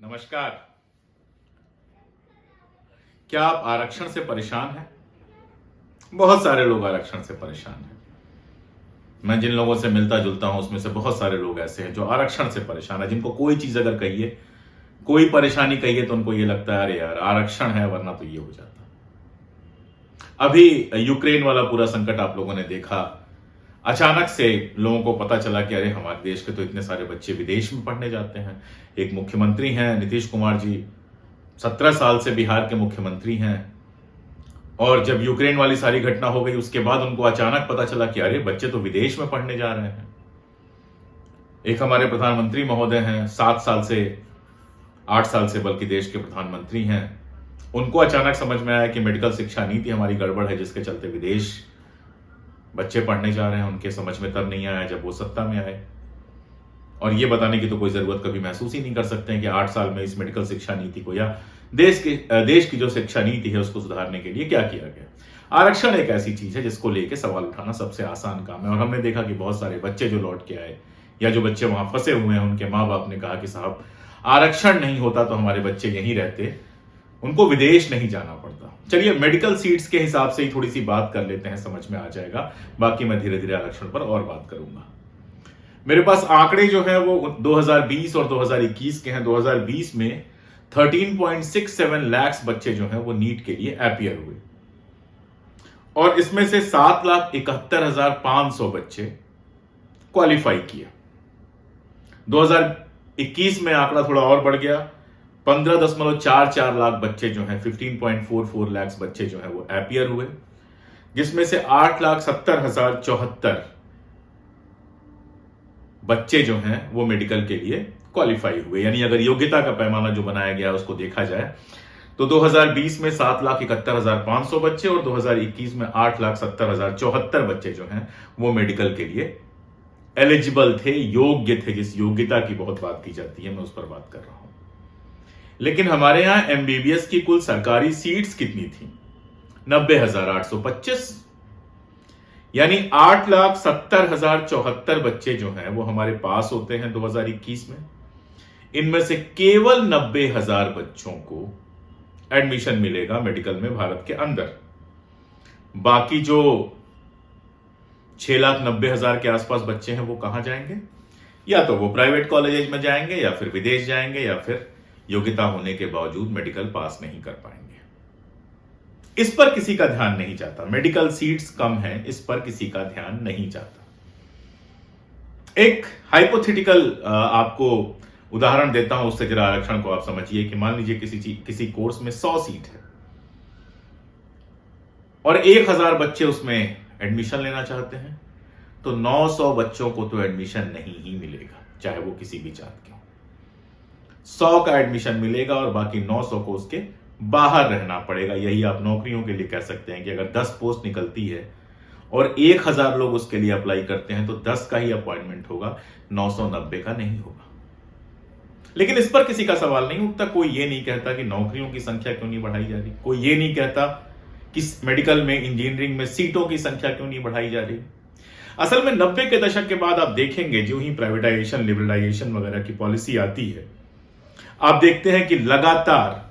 नमस्कार। क्या आप आरक्षण से परेशान हैं? बहुत सारे लोग आरक्षण से परेशान हैं। मैं जिन लोगों से मिलता जुलता हूं उसमें से बहुत सारे लोग ऐसे हैं जो आरक्षण से परेशान है, जिनको कोई चीज अगर कहिए, कोई परेशानी कहिए तो उनको ये लगता है अरे यार आरक्षण है, वरना तो ये हो जाता। अभी यूक्रेन वाला पूरा संकट आप लोगों ने देखा। अचानक से लोगों को पता चला कि अरे हमारे देश के तो इतने सारे बच्चे विदेश में पढ़ने जाते हैं। एक मुख्यमंत्री हैं नीतीश कुमार जी, 17 साल से बिहार के मुख्यमंत्री हैं, और जब यूक्रेन वाली सारी घटना हो गई उसके बाद उनको अचानक पता चला कि अरे बच्चे तो विदेश में पढ़ने जा रहे हैं। एक हमारे प्रधानमंत्री महोदय हैं, 7 साल से 8 साल से बल्कि देश के प्रधानमंत्री हैं। उनको अचानक समझ में आया कि मेडिकल शिक्षा नीति हमारी गड़बड़ है, जिसके चलते विदेश बच्चे पढ़ने जा रहे हैं। उनके समझ में तब नहीं आया जब वो सत्ता में आए, और ये बताने की तो कोई जरूरत कभी महसूस ही नहीं कर सकते हैं कि 8 साल में इस मेडिकल शिक्षा नीति को या देश की जो शिक्षा नीति है उसको सुधारने के लिए क्या किया गया। आरक्षण एक ऐसी चीज है जिसको लेके सवाल उठाना सबसे आसान काम है, और हमने देखा कि बहुत सारे बच्चे जो लौट के आए या जो बच्चे वहां फंसे हुए हैं, उनके माँ बाप ने कहा कि साहब आरक्षण नहीं होता तो हमारे बच्चे यहीं रहते, उनको विदेश नहीं जाना पड़ता। चलिए मेडिकल सीट्स के हिसाब से ही थोड़ी सी बात कर लेते हैं, समझ में आ जाएगा। बाकी मैं धीरे धीरे आरक्षण पर और बात करूंगा। मेरे पास आंकड़े जो है वो 2020 और 2021 के हैं। 2020 में 13.67 लाख बच्चे जो हैं वो नीट के लिए अपीयर हुए, और इसमें से 7,71,500 बच्चे क्वालिफाई किए। 2021 में आंकड़ा थोड़ा और बढ़ गया, 15.44 लाख बच्चे जो हैं, 15.44 लाख बच्चे जो हैं वो अपीयर हुए, जिसमें से 8,70,074 बच्चे जो हैं वो मेडिकल के लिए क्वालिफाई हुए। यानी अगर योग्यता का पैमाना जो बनाया गया उसको देखा जाए तो 2020 में 7,71,500 बच्चे और 2021 में 8,70,074 बच्चे जो हैं वो मेडिकल के लिए एलिजिबल थे, योग्य थे। जिस योग्यता की बहुत बात की जाती है मैं उस पर बात कर रहा हूं। लेकिन हमारे यहां एमबीबीएस की कुल सरकारी सीट्स कितनी थी? 90,825। यानी 8,70,074 बच्चे जो हैं वो हमारे पास होते हैं 2021 में। इनमें से केवल 90,000 बच्चों को एडमिशन मिलेगा मेडिकल में भारत के अंदर। बाकी जो 6,90,000 के आसपास बच्चे हैं वो कहां जाएंगे? या तो वो प्राइवेट कॉलेज में जाएंगे, या फिर विदेश जाएंगे, या फिर योग्यता होने के बावजूद मेडिकल पास नहीं कर पाएंगे। इस पर किसी का ध्यान नहीं जाता। मेडिकल सीट्स कम हैं, इस पर किसी का ध्यान नहीं जाता। एक हाइपोथेटिकल आपको उदाहरण देता हूं, उससे जरा आरक्षण को आप समझिए कि मान लीजिए किसी कोर्स में 100 सीट है और 1,000 बच्चे उसमें एडमिशन लेना चाहते हैं, तो 900 बच्चों को तो एडमिशन नहीं ही मिलेगा, चाहे वो किसी भी जात के हो। 100 का एडमिशन मिलेगा और बाकी 900 को उसके बाहर रहना पड़ेगा। यही आप नौकरियों के लिए कह सकते हैं कि अगर 10 पोस्ट निकलती है और 1,000 लोग उसके लिए अप्लाई करते हैं तो 10 का ही अपॉइंटमेंट होगा, 990 का नहीं होगा। लेकिन इस पर किसी का सवाल नहीं उठता। कोई ये नहीं कहता कि नौकरियों की संख्या क्यों नहीं बढ़ाई जा रही, कोई ये नहीं कहता कि मेडिकल में, इंजीनियरिंग में सीटों की संख्या क्यों नहीं बढ़ाई जा रही। असल में 90 के दशक के बाद आप देखेंगे जो ही प्राइवेटाइजेशन, लिबरलाइजेशन वगैरह की पॉलिसी आती है, आप देखते हैं कि लगातार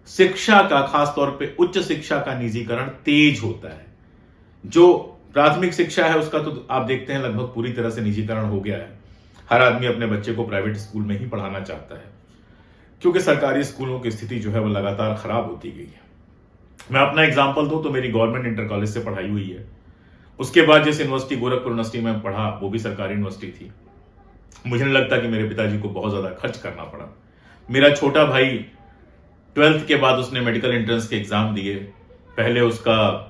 शिक्षा का, खासतौर पे उच्च शिक्षा का निजीकरण तेज होता है। जो प्राथमिक शिक्षा है उसका तो आप देखते हैं लगभग पूरी तरह से निजीकरण हो गया है। हर आदमी अपने बच्चे को प्राइवेट स्कूल में ही पढ़ाना चाहता है, क्योंकि सरकारी स्कूलों की स्थिति जो है वो लगातार खराब होती गई है। मैं अपना एग्जाम्पल दूं तो मेरी गवर्नमेंट इंटर कॉलेज से पढ़ाई हुई है। उसके बाद जिस यूनिवर्सिटी, गोरखपुर यूनिवर्सिटी में पढ़ा, वो भी सरकारी यूनिवर्सिटी थी। मुझे नहीं लगता कि मेरे पिताजी को बहुत ज्यादा खर्च करना पड़ा। मेरा छोटा भाई 12th के बाद उसने मेडिकल एंट्रेंस के एग्जाम दिए। पहले उसका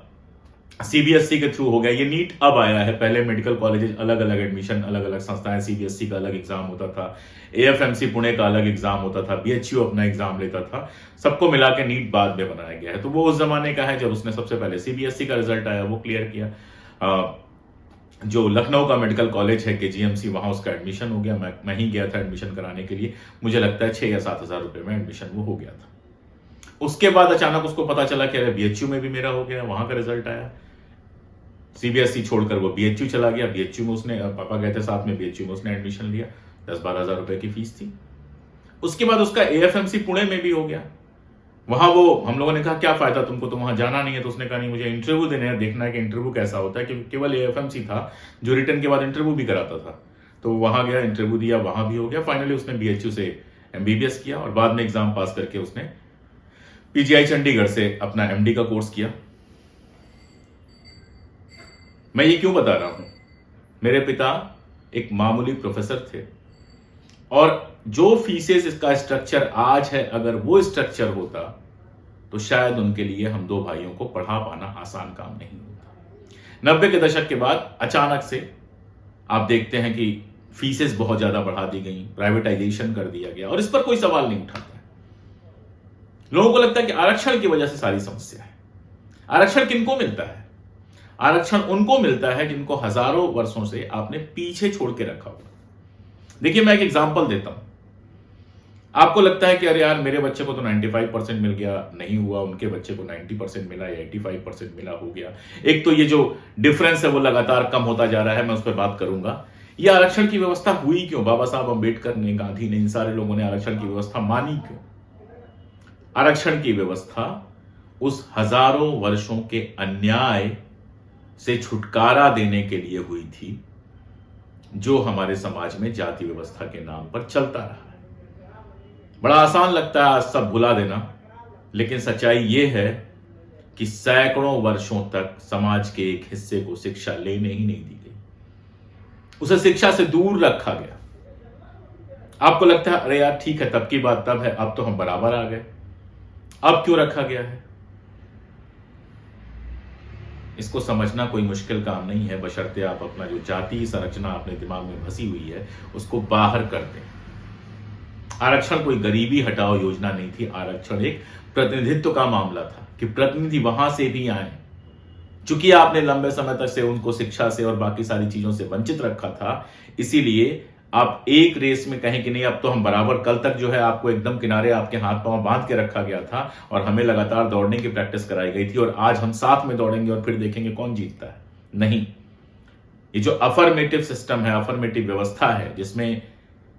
सीबीएसई के थ्रू हो गया, ये नीट अब आया है। पहले मेडिकल कॉलेजेस अलग अलग एडमिशन, अलग अलग संस्थाएं, सीबीएसई का अलग एग्जाम होता था, एएफएमसी पुणे का अलग एग्जाम होता था, बीएचयू अपना एग्जाम लेता था। सबको मिला के नीट बाद में बनाया गया है। तो वो उस जमाने का है जब उसने सबसे पहले सीबीएसई का रिजल्ट आया वो क्लियर किया। जो लखनऊ का मेडिकल कॉलेज है केजीएमसी, वहां उसका एडमिशन हो गया। मैं ही गया था एडमिशन कराने के लिए। मुझे लगता है 6 या 7 हजार रुपए में एडमिशन वो हो गया था। उसके बाद अचानक उसको पता चला कि अरे बीएचयू में भी मेरा हो गया, वहां का रिजल्ट आया। सीबीएसई छोड़कर वो बीएचयू चला गया। बीएचयू में उसने, पापा गए थे साथ में, बीएचयू में उसने एडमिशन लिया। 10-12 हजार रुपए की फीस थी। उसके बाद उसका एएफएमसी पुणे में भी हो गया। वहां वो हम लोगों ने कहा क्या फायदा तुमको, तो वहां जाना नहीं है। तो उसने कहा नहीं, मुझे इंटरव्यू देने हैं, देखना है कि इंटरव्यू कैसा होता है, क्योंकि केवल एएफएमसी था जो रिटर्न के बाद इंटरव्यू भी कराता था। तो वहां गया, इंटरव्यू दिया, वहां भी हो गया। फाइनली उसने बीएचयू से एमबीबीएस किया और बाद में एग्जाम पास करके उसने पीजीआई चंडीगढ़ से अपना एमडी का कोर्स किया। मैं ये क्यों बता रहा हूं? मेरे पिता एक मामूली प्रोफेसर थे और जो फीसेस इसका स्ट्रक्चर आज है, अगर वो स्ट्रक्चर होता तो शायद उनके लिए हम दो भाइयों को पढ़ा पाना आसान काम नहीं होता। 90 के दशक के बाद अचानक से आप देखते हैं कि फीसेस बहुत ज्यादा बढ़ा दी गई, प्राइवेटाइजेशन कर दिया गया और इस पर कोई सवाल नहीं उठाता है। लोगों को लगता है कि आरक्षण की वजह से सारी समस्या है। आरक्षण किनको मिलता है? आरक्षण उनको मिलता है जिनको हजारों वर्षों से आपने पीछे छोड़ के रखा हुआ। देखिए, मैं एक एग्जांपल देता हूं। आपको लगता है कि अरे यार, मेरे बच्चे को तो 95% मिल गया, नहीं हुआ, उनके बच्चे को 90% मिला या 85% मिला, हो गया। एक तो ये जो डिफरेंस है वो लगातार कम होता जा रहा है, मैं उस पर बात करूंगा। ये आरक्षण की व्यवस्था हुई क्यों? बाबा साहब अंबेडकर ने, गांधी ने, इन सारे लोगों ने आरक्षण की व्यवस्था मानी क्यों? आरक्षण की व्यवस्था उस हजारों वर्षों के अन्याय से छुटकारा देने के लिए हुई थी जो हमारे समाज में जाति व्यवस्था के नाम पर चलता रहा है। बड़ा आसान लगता है आज सब भुला देना, लेकिन सच्चाई यह है कि सैकड़ों वर्षों तक समाज के एक हिस्से को शिक्षा लेने ही नहीं दी गई, उसे शिक्षा से दूर रखा गया। आपको लगता है अरे यार ठीक है, तब की बात तब है, अब तो हम बराबर आ गए। अब क्यों रखा गया है? इसको समझना कोई मुश्किल काम नहीं है, बशर्ते आप अपना जो जातीय संरचना अपने दिमाग में फंसी हुई है उसको बाहर कर दें। आरक्षण कोई गरीबी हटाओ योजना नहीं थी। आरक्षण एक प्रतिनिधित्व का मामला था कि प्रतिनिधि वहां से भी आए। चूंकि आपने लंबे समय तक से उनको शिक्षा से और बाकी सारी चीजों से वंचित रखा था, इसीलिए आप एक रेस में कहें कि नहीं अब तो हम बराबर, कल तक जो है आपको एकदम किनारे आपके हाथ पांव बांध के रखा गया था और हमें लगातार दौड़ने की प्रैक्टिस कराई गई थी और आज हम साथ में दौड़ेंगे और फिर देखेंगे कौन जीतता है। नहीं, ये जो अफर्मेटिव सिस्टम है, अफर्मेटिव व्यवस्था है, जिसमें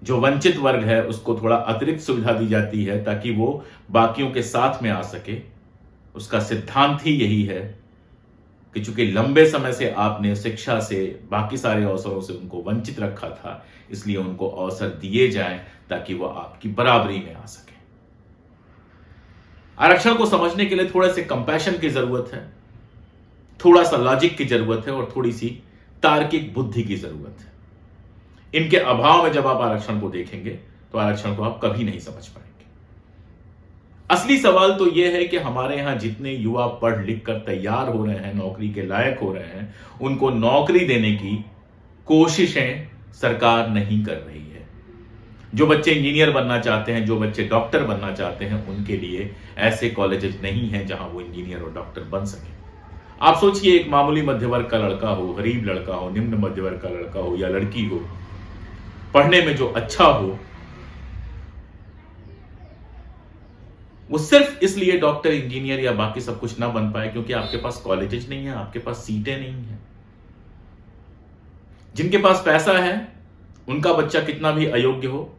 जो वंचित वर्ग है उसको थोड़ा अतिरिक्त सुविधा दी जाती है ताकि वो बाकियों के साथ में आ सके, उसका सिद्धांत ही यही है कि चूंकि लंबे समय से आपने शिक्षा से, बाकी सारे अवसरों से उनको वंचित रखा था, इसलिए उनको अवसर दिए जाएं ताकि वो आपकी बराबरी में आ सके। आरक्षण को समझने के लिए थोड़े से कंपैशन की जरूरत है, थोड़ा सा लॉजिक की जरूरत है और थोड़ी सी तार्किक बुद्धि की जरूरत है। इनके अभाव में जब आप आरक्षण को देखेंगे तो आरक्षण को आप कभी नहीं समझ पाएंगे। असली सवाल तो यह है कि हमारे यहां जितने युवा पढ़ लिख कर तैयार हो रहे हैं, नौकरी के लायक हो रहे हैं, उनको नौकरी देने की कोशिशें सरकार नहीं कर रही है। जो बच्चे इंजीनियर बनना चाहते हैं, जो बच्चे डॉक्टर बनना चाहते हैं, उनके लिए ऐसे कॉलेजेस नहीं हैं जहां वो इंजीनियर और डॉक्टर बन सके। आप सोचिए, एक मामूली मध्य वर्ग का लड़का हो, गरीब लड़का हो, निम्न मध्य वर्ग का लड़का हो या लड़की हो, पढ़ने में जो अच्छा हो, वो सिर्फ इसलिए डॉक्टर, इंजीनियर या बाकी सब कुछ ना बन पाए क्योंकि आपके पास कॉलेजेस नहीं है, आपके पास सीटें नहीं है। जिनके पास पैसा है उनका बच्चा कितना भी अयोग्य हो,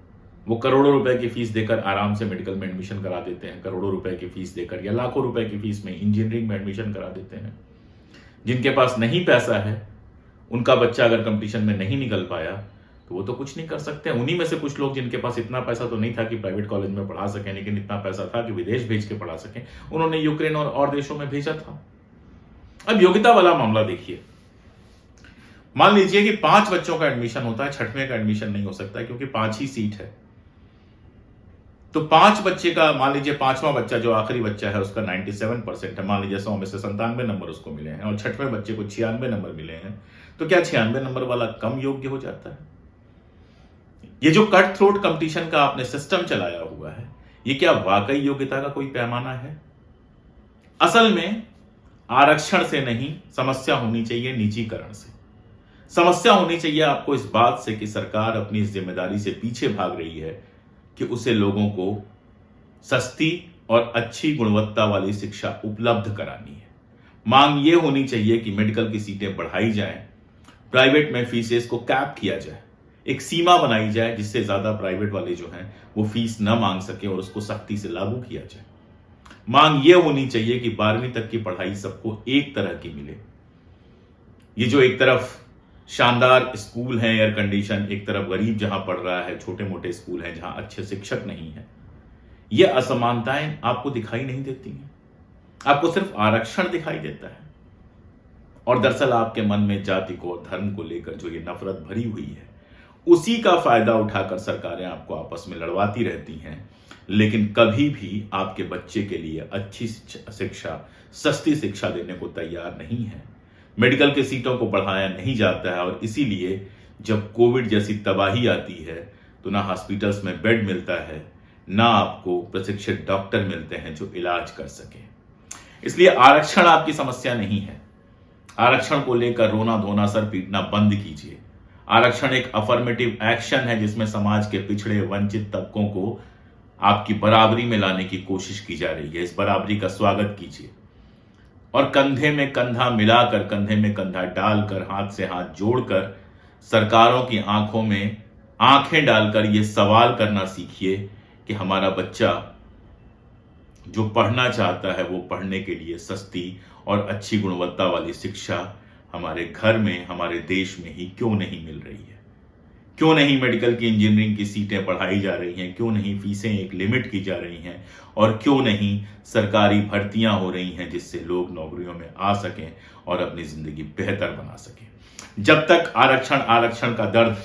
वो करोड़ों रुपए की फीस देकर आराम से मेडिकल में एडमिशन करा देते हैं, करोड़ों रुपए की फीस देकर या लाखों रुपए की फीस में इंजीनियरिंग में एडमिशन करा देते हैं। जिनके पास नहीं पैसा है, उनका बच्चा अगर कंपटीशन में नहीं निकल पाया तो वो तो कुछ नहीं कर सकते। उन्हीं में से कुछ लोग जिनके पास इतना पैसा तो नहीं था कि प्राइवेट कॉलेज में पढ़ा सकें, लेकिन इतना पैसा था कि विदेश भेज के पढ़ा सकें, उन्होंने यूक्रेन और देशों में भेजा था। अब योग्यता वाला मामला देखिए, मान लीजिए कि 5 बच्चों का एडमिशन होता है, 6वें का एडमिशन नहीं हो सकता क्योंकि 5 ही सीट है। तो 5 बच्चे का, मान लीजिए 5वां बच्चा जो आखिरी बच्चा है उसका 97% है, मान लीजिए 100 में से 97 नंबर उसको मिले हैं और 6वें बच्चे को 96 नंबर मिले हैं, तो क्या 96 नंबर वाला कम योग्य हो जाता है? ये जो कट थ्रोट कंपटीशन का आपने सिस्टम चलाया हुआ है, ये क्या वाकई योग्यता का कोई पैमाना है? असल में आरक्षण से नहीं, समस्या होनी चाहिए निजीकरण से। समस्या होनी चाहिए आपको इस बात से कि सरकार अपनी इस जिम्मेदारी से पीछे भाग रही है कि उसे लोगों को सस्ती और अच्छी गुणवत्ता वाली शिक्षा उपलब्ध करानी है। मांग यह होनी चाहिए कि मेडिकल की सीटें बढ़ाई जाएं, प्राइवेट में फीसेस को कैप किया जाए, एक सीमा बनाई जाए जिससे ज्यादा प्राइवेट वाले जो हैं वो फीस न मांग सके और उसको सख्ती से लागू किया जाए। मांग ये होनी चाहिए कि 12वीं तक की पढ़ाई सबको एक तरह की मिले। ये जो एक तरफ शानदार स्कूल है एयर कंडीशन, एक तरफ गरीब जहां पढ़ रहा है, छोटे मोटे स्कूल हैं जहां अच्छे शिक्षक नहीं है, ये असमानताएं आपको दिखाई नहीं देती हैं। आपको सिर्फ आरक्षण दिखाई देता है और दरअसल आपके मन में जाति को और धर्म को लेकर जो ये नफरत भरी हुई है, उसी का फायदा उठाकर सरकारें आपको आपस में लड़वाती रहती हैं, लेकिन कभी भी आपके बच्चे के लिए अच्छी शिक्षा, सस्ती शिक्षा देने को तैयार नहीं है। मेडिकल के सीटों को बढ़ाया नहीं जाता है और इसीलिए जब कोविड जैसी तबाही आती है तो ना हॉस्पिटल्स में बेड मिलता है, ना आपको प्रशिक्षित डॉक्टर मिलते हैं जो इलाज कर सके। इसलिए आरक्षण आपकी समस्या नहीं है। आरक्षण को लेकर रोना धोना, सर पीटना बंद कीजिए। आरक्षण एक अफर्मेटिव एक्शन है जिसमें समाज के पिछड़े वंचित तबकों को आपकी बराबरी में लाने की कोशिश की जा रही है। इस बराबरी का स्वागत कीजिए और कंधे में कंधा मिलाकर, कंधे में कंधा डालकर, हाथ से हाथ जोड़कर सरकारों की आंखों में आंखें डालकर यह सवाल करना सीखिए कि हमारा बच्चा जो पढ़ना चाहता है वो पढ़ने के लिए सस्ती और अच्छी गुणवत्ता वाली शिक्षा हमारे घर में, हमारे देश में ही क्यों नहीं मिल रही है। क्यों नहीं मेडिकल की, इंजीनियरिंग की सीटें बढ़ाई जा रही हैं, क्यों नहीं फीसें एक लिमिट की जा रही हैं और क्यों नहीं सरकारी भर्तियां हो रही हैं जिससे लोग नौकरियों में आ सकें और अपनी जिंदगी बेहतर बना सकें। जब तक आरक्षण का दर्द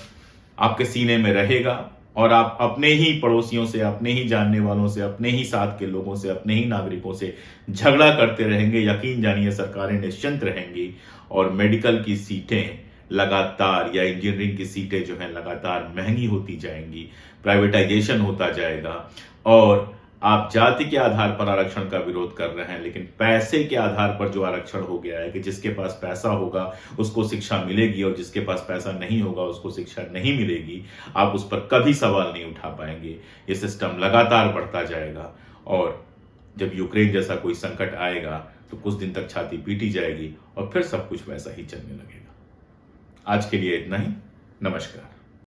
आपके सीने में रहेगा और आप अपने ही पड़ोसियों से, अपने ही जानने वालों से, अपने ही साथ के लोगों से, अपने ही नागरिकों से झगड़ा करते रहेंगे, यकीन जानिए सरकारें निश्चिंत रहेंगी और मेडिकल की सीटें लगातार, या इंजीनियरिंग की सीटें जो हैं लगातार महंगी होती जाएंगी, प्राइवेटाइजेशन होता जाएगा। और आप जाति के आधार पर आरक्षण का विरोध कर रहे हैं, लेकिन पैसे के आधार पर जो आरक्षण हो गया है कि जिसके पास पैसा होगा उसको शिक्षा मिलेगी और जिसके पास पैसा नहीं होगा उसको शिक्षा नहीं मिलेगी, आप उस पर कभी सवाल नहीं उठा पाएंगे। ये सिस्टम लगातार बढ़ता जाएगा और जब यूक्रेन जैसा कोई संकट आएगा तो कुछ दिन तक छाती पीटी जाएगी और फिर सब कुछ वैसा ही चलने लगेगा। आज के लिए इतना ही। नमस्कार।